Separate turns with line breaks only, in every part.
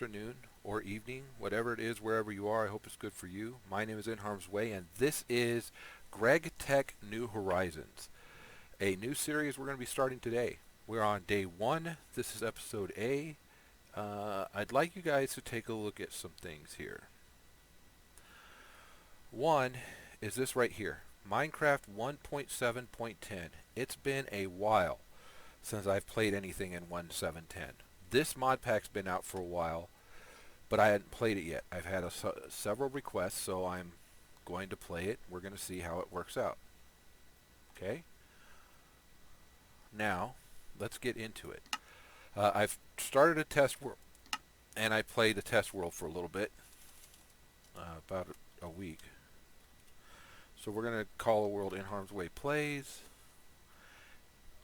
afternoon, or evening, whatever it is, wherever you are. I hope it's good for you. My name is NHarmzWay, and this is GregTech New Horizons, a new series we're going to be starting today. We're on day 1. This is episode A. I'd like you guys to take a look at some things here. One is this right here, Minecraft 1.7.10. It's been a while since I've played anything in 1.7.10. This mod pack's been out for a while, but I hadn't played it yet. I've had several requests, so I'm going to play it. We're going to see how it works out. Okay? Now, let's get into it. I've started a test world, and I played the test world for a little bit, about a week. So we're going to call the world NHarmzWay Plays,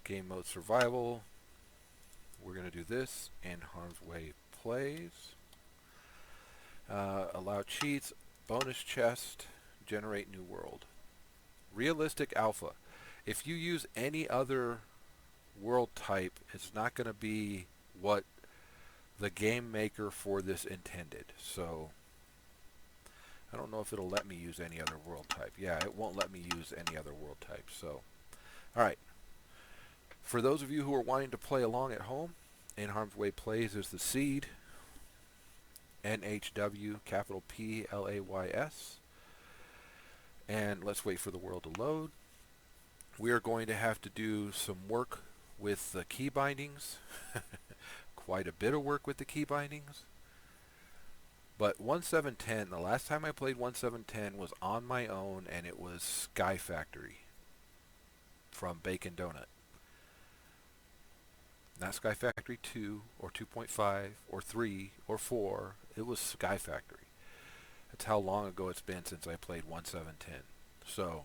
Game Mode Survival. We're going to do this, NHarmzWay Plays, allow cheats, bonus chest, generate new world. Realistic alpha. If you use any other world type, it's not going to be what the game maker for this intended. So I don't know if it'll let me use any other world type. Yeah, it won't let me use any other world type. So, alright. For those of you who are wanting to play along at home, NHarmzWay Plays is the seed. NHW, capital PLAYS. And let's wait for the world to load. We are going to have to do some work with the key bindings. Quite a bit of work with the key bindings. But 1.7.10, the last time I played 1.7.10 was on my own, and it was Sky Factory from Bacon Donut. Not Sky Factory 2 or 2.5 or 3 or 4. It was Sky Factory. That's how long ago it's been since I played 1.7.10. So,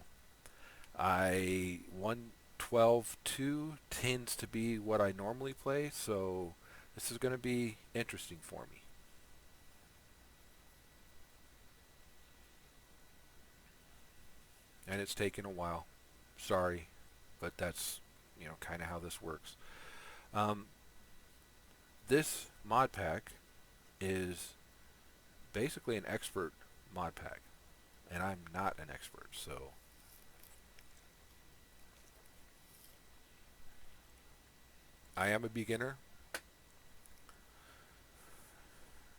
1.12.2 tends to be what I normally play, so this is going to be interesting for me. And it's taken a while. Sorry, but that's, kind of how this works. This mod pack is basically an expert mod pack, and I'm not an expert, so I am a beginner.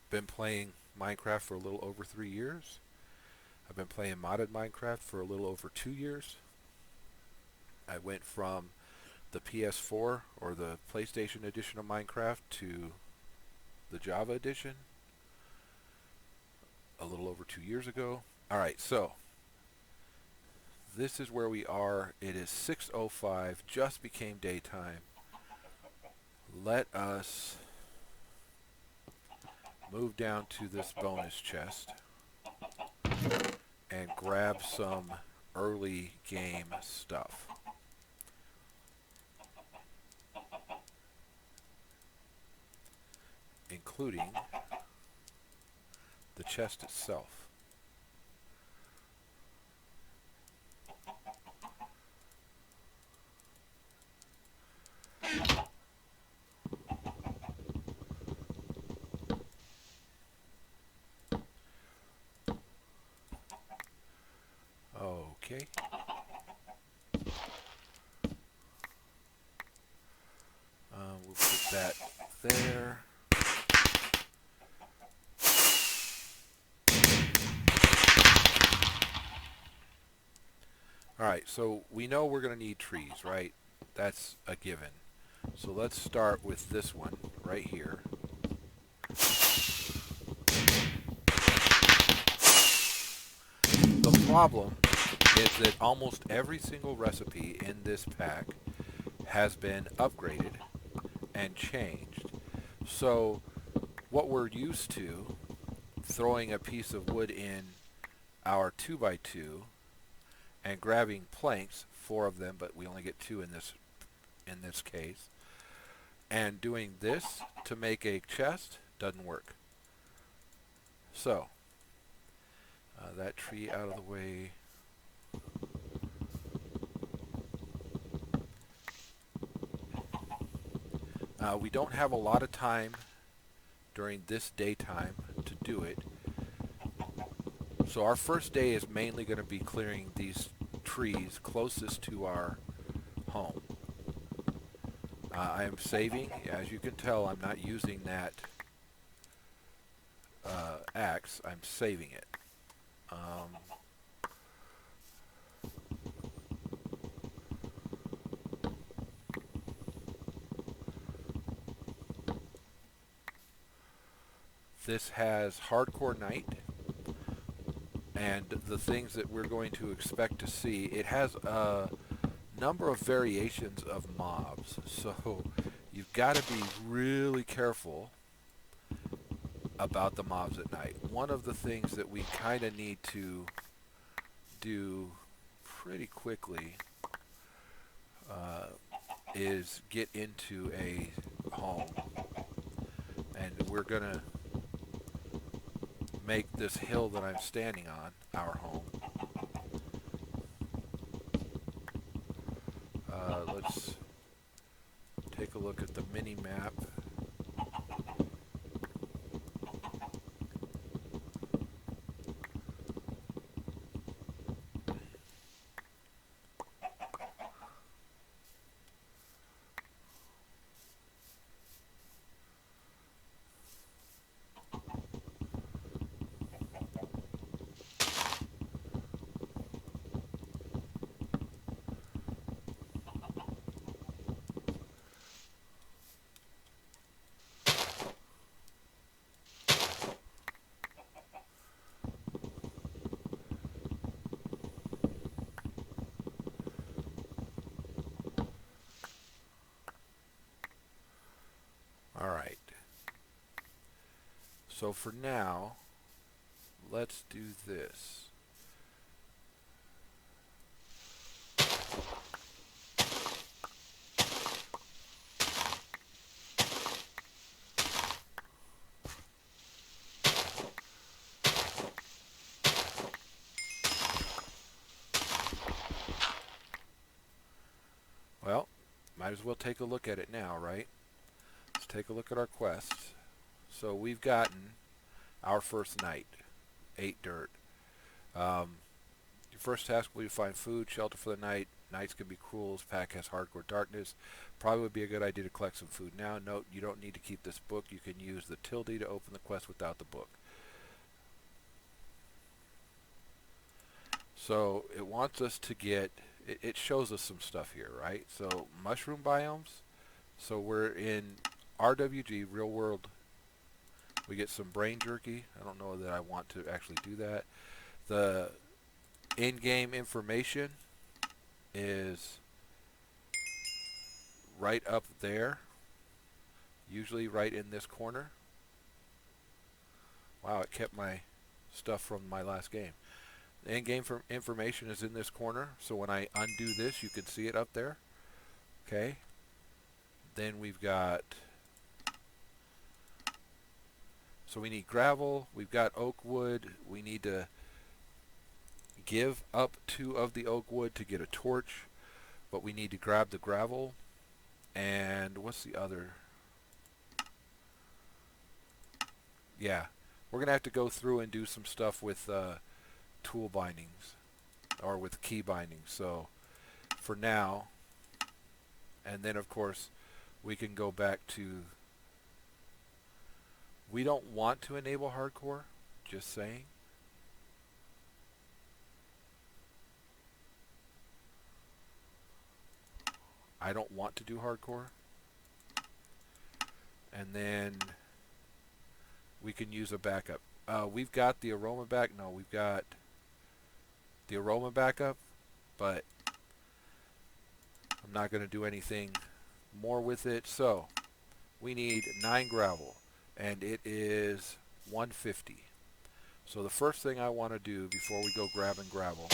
Been playing Minecraft for a little over 3 years. I've been playing modded Minecraft for a little over 2 years. I went from the PS4 or the PlayStation edition of Minecraft to the Java edition a little over 2 years ago. Alright, so this is where we are. It is 6:05, just became daytime. Let us move down to this bonus chest and grab some early game stuff. Including the chest itself. Okay. We'll put that there. Alright, so we know we're going to need trees, right? That's a given. So let's start with this one right here. The problem is that almost every single recipe in this pack has been upgraded and changed. So what we're used to, throwing a piece of wood in our 2x2 and grabbing planks, 4 of them, but we only get 2 in this case, and doing this to make a chest doesn't work. So that tree out of the way. We don't have a lot of time during this daytime to do it. So our first day is mainly going to be clearing these trees closest to our home. I am saving, as you can tell, I'm not using that axe. I'm saving it. This has hardcore night, and the things that we're going to expect to see, it has a number of variations of mobs, so you've got to be really careful about the mobs at night. One of the things that we kind of need to do pretty quickly is get into a home, and we're gonna make this hill that I'm standing on our home. Let's take a look at the mini map. Alright, so for now, let's do this. Well, might as well take a look at it now, right? Let's take a look at our quests. So we've gotten our first night, 8 dirt. Your first task will be to find food, shelter for the night. Nights can be cruel. This pack has hardcore darkness. Probably would be a good idea to collect some food now. Note, you don't need to keep this book. You can use the tilde to open the quest without the book. So it wants us to get, it shows us some stuff here, right? So mushroom biomes. So we're in RWG, real world. We get some brain jerky. I don't know that I want to actually do that. The in-game information is right up there. Usually right in this corner. Wow, it kept my stuff from my last game. The in-game information is in this corner, so when I undo this, you can see it up there. Okay. Then we've got, so we need gravel, we've got oak wood, we need to give up 2 of the oak wood to get a torch, but we need to grab the gravel, and what's the other? Yeah, we're going to have to go through and do some stuff with tool bindings, or with key bindings, so for now, and then of course, we can go back to, we don't want to enable hardcore, just saying. I don't want to do hardcore. And then we can use a backup. We've got the aroma back. No, we've got the aroma backup, but I'm not going to do anything more with it. So we need 9 gravel, and it is 150. So the first thing I want to do before we go grabbing gravel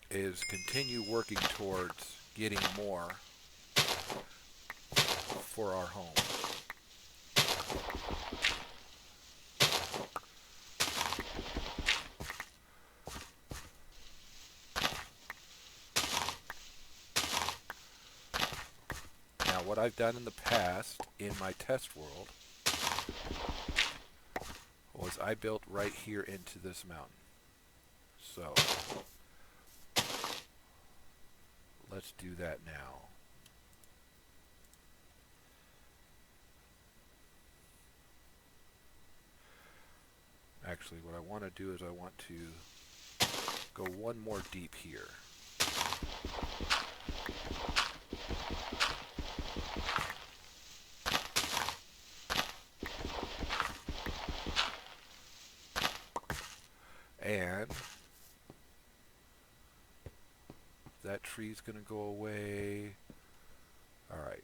is continue working towards getting more for our home. Now what what I've done in the past in my test world was I built right here into this mountain. So let's do that now. Actually, what I want to do is I want to go one more deep here. And that tree's going to go away. All right.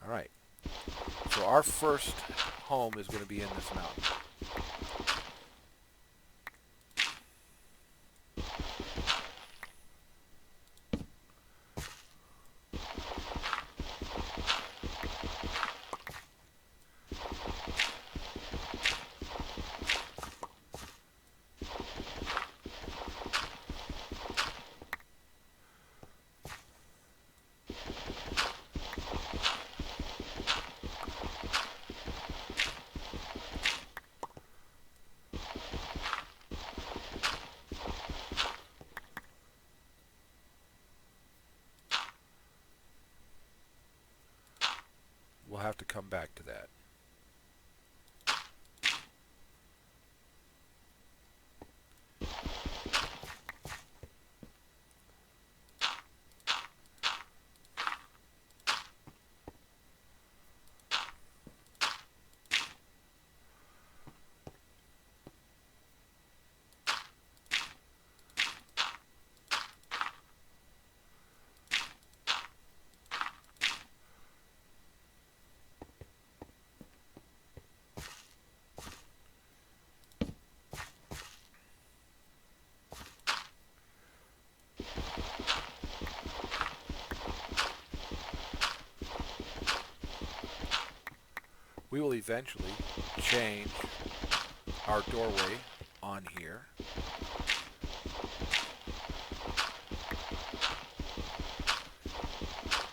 All right. So our first home is going to be in this mountain. We'll have to come back to that. We will eventually change our doorway on here.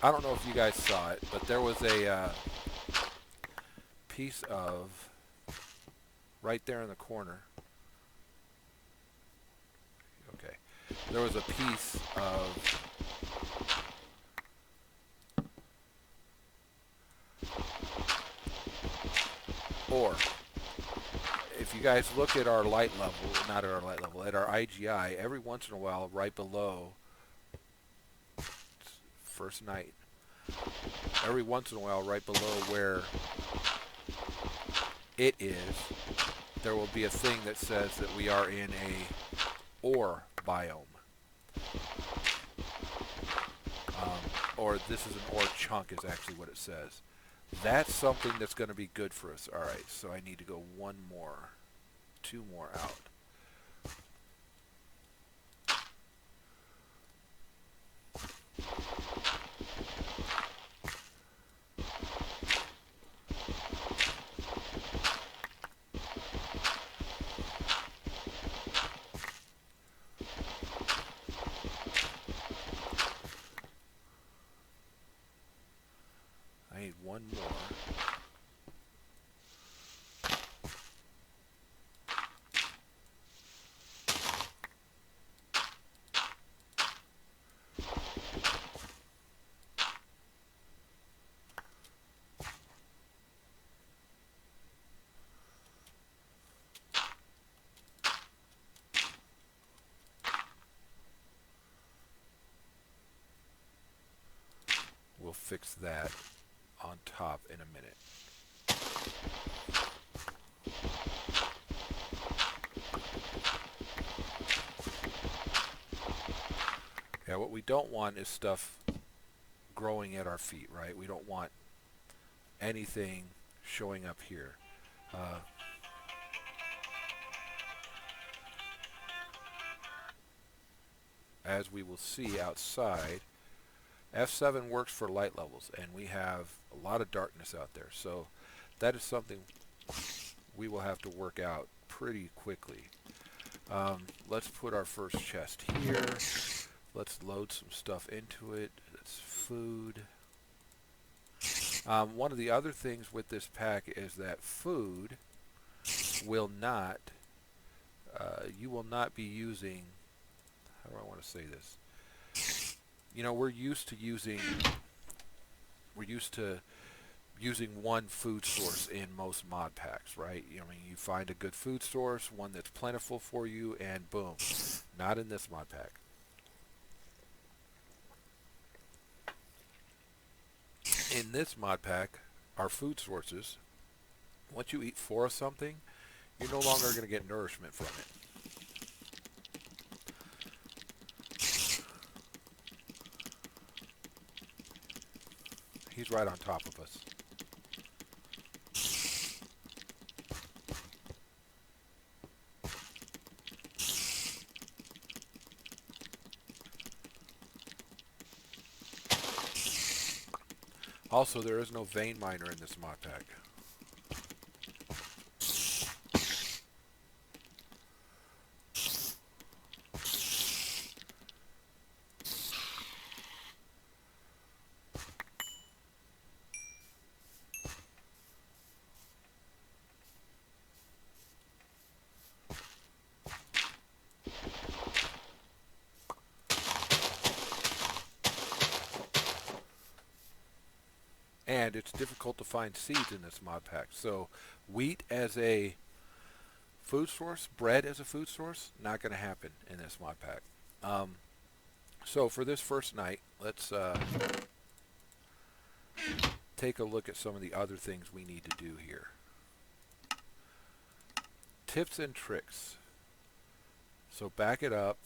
I don't know if you guys saw it, but there was a piece of, right there in the corner. Okay. There was a piece of ore. If you guys look at our light level, not at our light level, at our IGI, every once in a while, right below first night, every once in a while, right below where it is, there will be a thing that says that we are in a ore biome. Or this is an ore chunk is actually what it says. That's something that's going to be good for us. All right, so I need to go one more, two more out. I need one more. We'll fix that on top in a minute. Yeah, what we don't want is stuff growing at our feet, right? We don't want anything showing up here. as we will see outside, F7 works for light levels, and we have a lot of darkness out there. So that is something we will have to work out pretty quickly. Let's put our first chest here. Let's load some stuff into it. That's food. One of the other things with this pack is that food will not, you will not be using, how do I want to say this? You know, we're used to using one food source in most mod packs, right? I mean, you find a good food source, one that's plentiful for you, and boom. Not in this mod pack. In this mod pack, our food sources, once you eat 4 of something, you're no longer going to get nourishment from it. He's right on top of us. Also, there is no vein miner in this mod pack. And it's difficult to find seeds in this mod pack. So wheat as a food source, bread as a food source, not going to happen in this mod pack. So for this first night, let's take a look at some of the other things we need to do here. Tips and tricks. So back it up,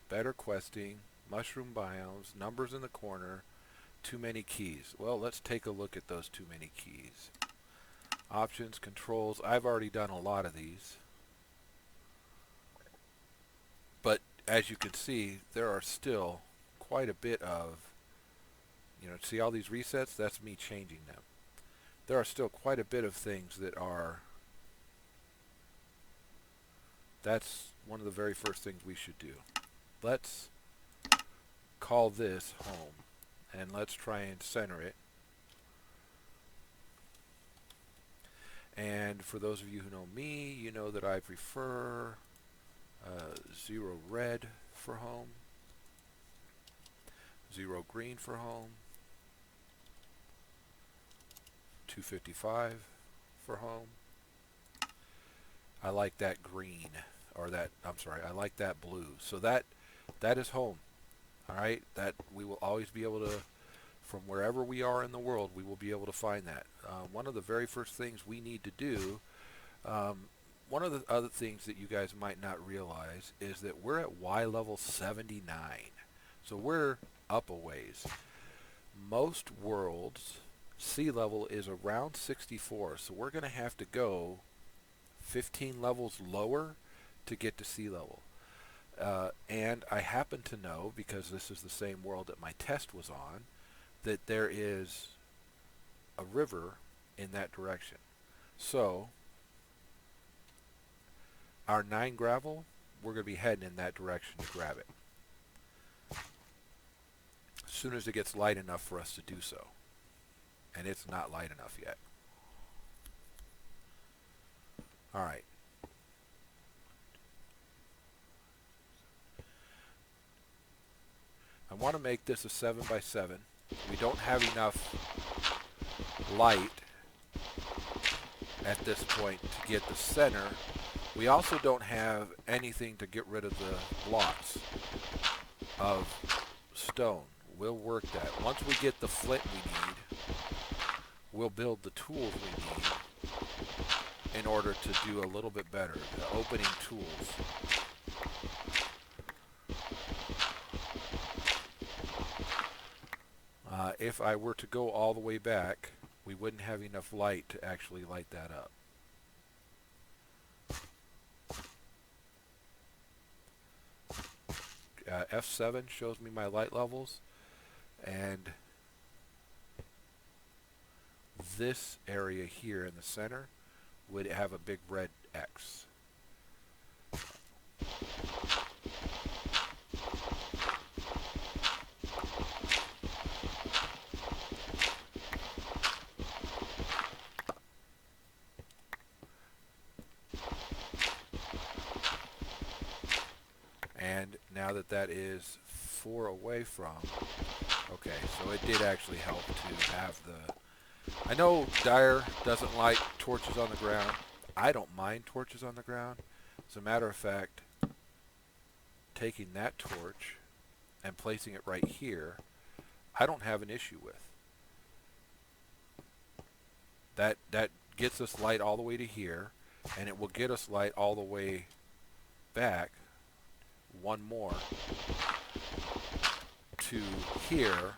better questing, mushroom biomes, numbers in the corner, too many keys. Well, let's take a look at those too many keys. Options, controls. I've already done a lot of these. But as you can see, there are still quite a bit of, you know, see all these resets? That's me changing them. There are still quite a bit of things that are, that's one of the very first things we should do. Let's call this home. And let's try and center it. And for those of you who know me, you know that I prefer 0 red for home, 0 green for home, 255 for home. I like that green, or that, I'm sorry, I like that blue. So that is home. All right, that we will always be able to, from wherever we are in the world, we will be able to find that. One of the very first things we need to do, one of the other things that you guys might not realize is that we're at Y level 79. So we're up a ways. Most worlds, sea level is around 64. So we're going to have to go 15 levels lower to get to sea level. And I happen to know, because this is the same world that my test was on, that there is a river in that direction. So our 9 gravel, we're going to be heading in that direction to grab it as soon as it gets light enough for us to do so. And it's not light enough yet. Alright. I want to make this a 7x7. We don't have enough light at this point to get the center. We also don't have anything to get rid of the blocks of stone. We'll work that. Once we get the flint we need, we'll build the tools we need in order to do a little bit better. The opening tools. If I were to go all the way back, we wouldn't have enough light to actually light that up. F7 shows me my light levels, and this area here in the center would have a big red X. And now that that is 4 away from, okay, so it did actually help to have the, I know Dyer doesn't like torches on the ground. I don't mind torches on the ground. As a matter of fact, taking that torch and placing it right here, I don't have an issue with. That gets us light all the way to here, and it will get us light all the way back, one more, to here,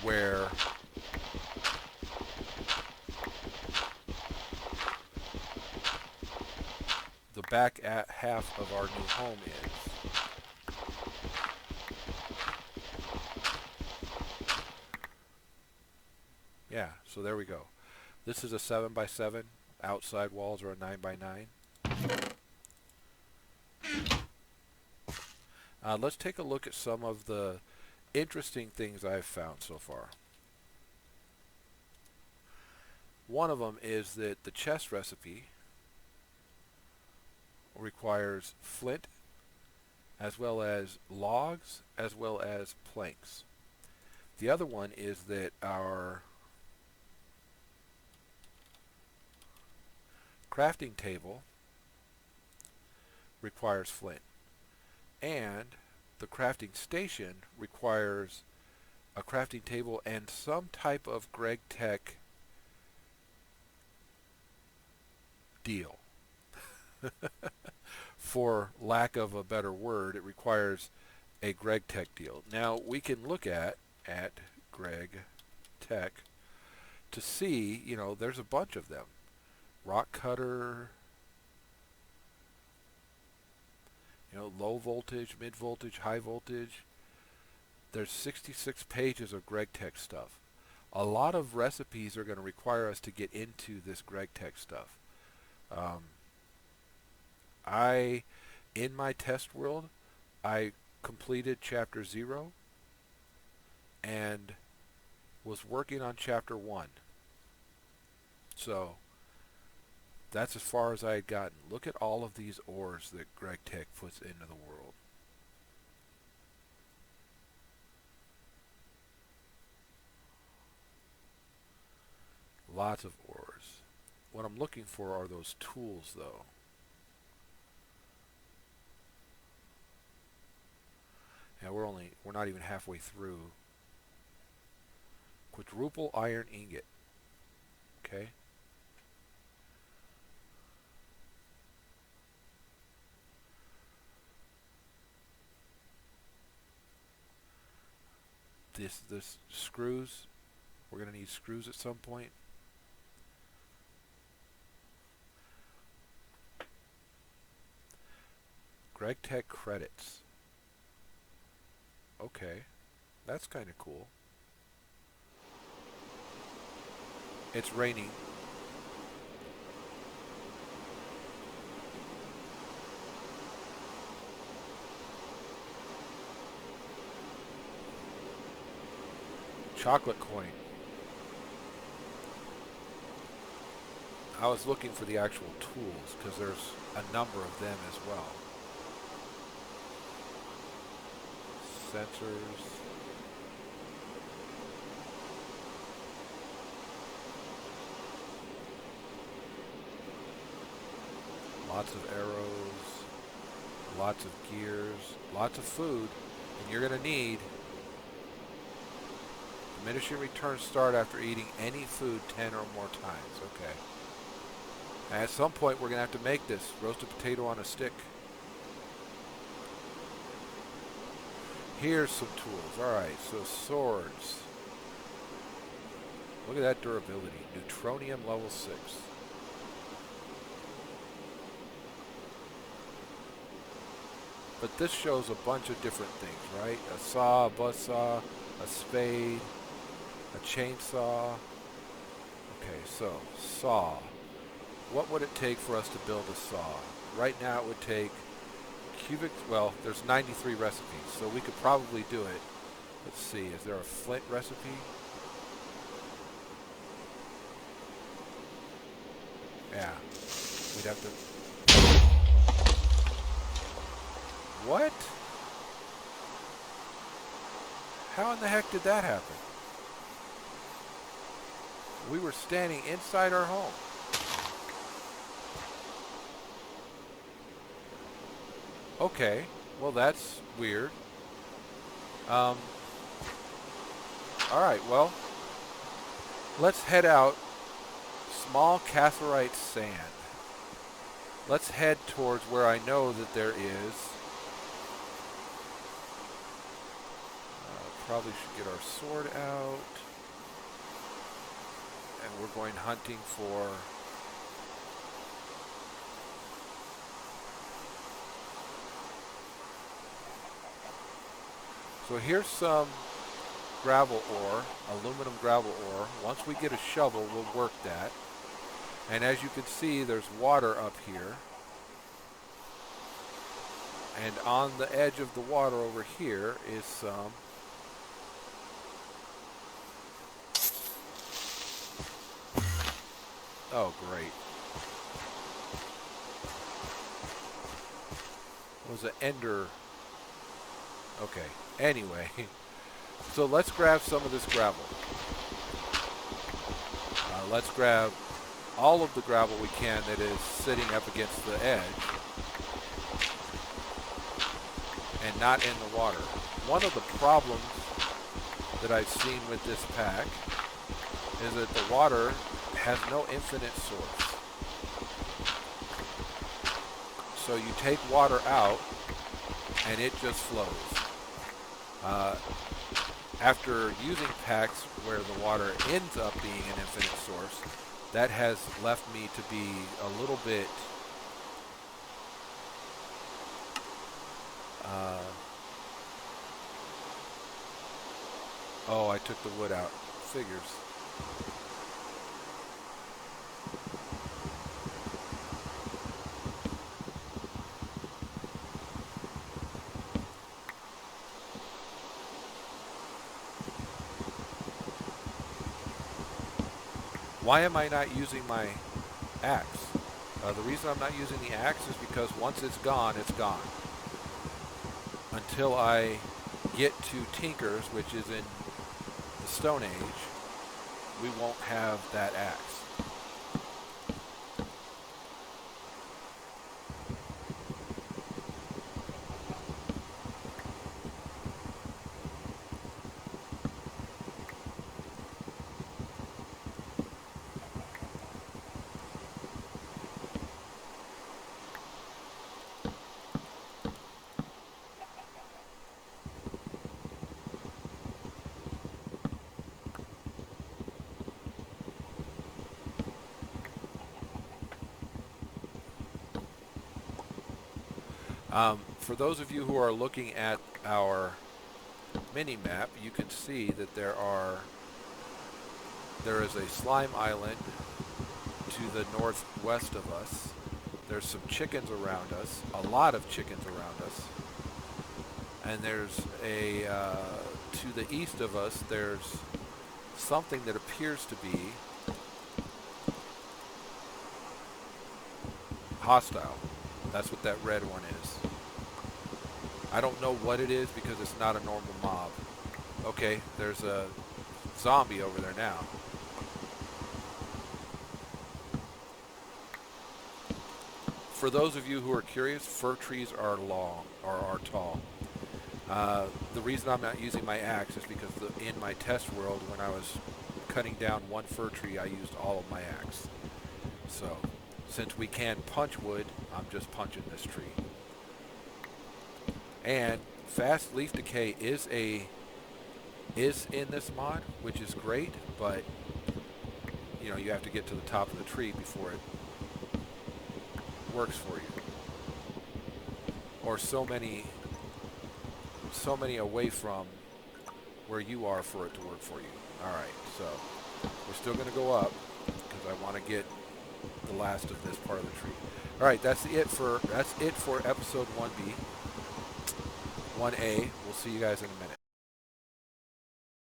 where the back half of our new home is. Yeah, so there we go. This is a 7x7. Outside walls are a 9x9. Let's take a look at some of the interesting things I've found so far. One of them is that the chest recipe requires flint, as well as logs, as well as planks. The other one is that our crafting table requires flint, and the crafting station requires a crafting table and some type of GregTech deal. For lack of a better word, it requires a GregTech deal. Now we can look at GregTech to see, you know, there's a bunch of them. Rock cutter, you know, low voltage, mid voltage, high voltage. There's 66 pages of GregTech stuff. A lot of recipes are going to require us to get into this GregTech stuff. In my test world, I completed chapter 0 and was working on chapter 1. So that's as far as I had gotten. Look at all of these ores that GregTech puts into the world. Lots of ores. What I'm looking for are those tools, though. Yeah, we're not even halfway through. Quadruple iron ingot. Okay. This screws. We're going to need screws at some point. GregTech credits. Okay, that's kind of cool. It's raining. Chocolate coin. I was looking for the actual tools because there's a number of them as well. Sensors. Lots of arrows. Lots of gears. Lots of food. And you're going to need diminishing returns start after eating any food 10 or more times. Okay. And at some point we're going to have to make this roasted potato on a stick. Here's some tools. Alright, so swords. Look at that durability. Neutronium level 6. But this shows a bunch of different things, right? A saw, a buzzsaw, a spade, a chainsaw. Okay, so saw. What would it take for us to build a saw? Right now it would take cubic, well, there's 93 recipes, so we could probably do it. Let's see, is there a flint recipe? Yeah, we'd have to... What? How in the heck did that happen? We were standing inside our home. Okay, well that's weird. Alright, well, let's head out. Small cassiterite sand. Let's head towards where I know that there is. Probably should get our sword out. And we're going hunting for... So here's some gravel ore, aluminum gravel ore. Once we get a shovel, we'll work that. And as you can see, there's water up here. And on the edge of the water over here is some... Oh, great. It was an ender... Okay, anyway. So let's grab some of this gravel. Let's grab all of the gravel we can that is sitting up against the edge and not in the water. One of the problems that I've seen with this pack is that the water has no infinite source. So you take water out and it just flows. After using packs where the water ends up being an infinite source, that has left me to be a little bit oh, I took the wood out. Figures. Why am I not using my axe? The reason I'm not using the axe is because once it's gone, it's gone. Until I get to Tinker's, which is in the Stone Age, we won't have that axe. For those of you who are looking at our mini-map, you can see that there is a slime island to the northwest of us. There's some chickens around us, a lot of chickens around us. And there's a, to the east of us, there's something that appears to be hostile. That's what that red one is. I don't know what it is because it's not a normal mob. Okay, there's a zombie over there now. For those of you who are curious, fir trees are long, or are tall. The reason I'm not using my axe is because in my test world, when I was cutting down one fir tree, I used all of my axe. So, since we can punch wood, I'm just punching this tree. And fast leaf decay is in this mod, which is great, but you know, you have to get to the top of the tree before it works for you. or so many away from where you are for it to work for you. All right, so we're still going to go up because I want to get the last of this part of the tree. All right, that's it for episode 1B. 1A. We'll see you guys in a minute.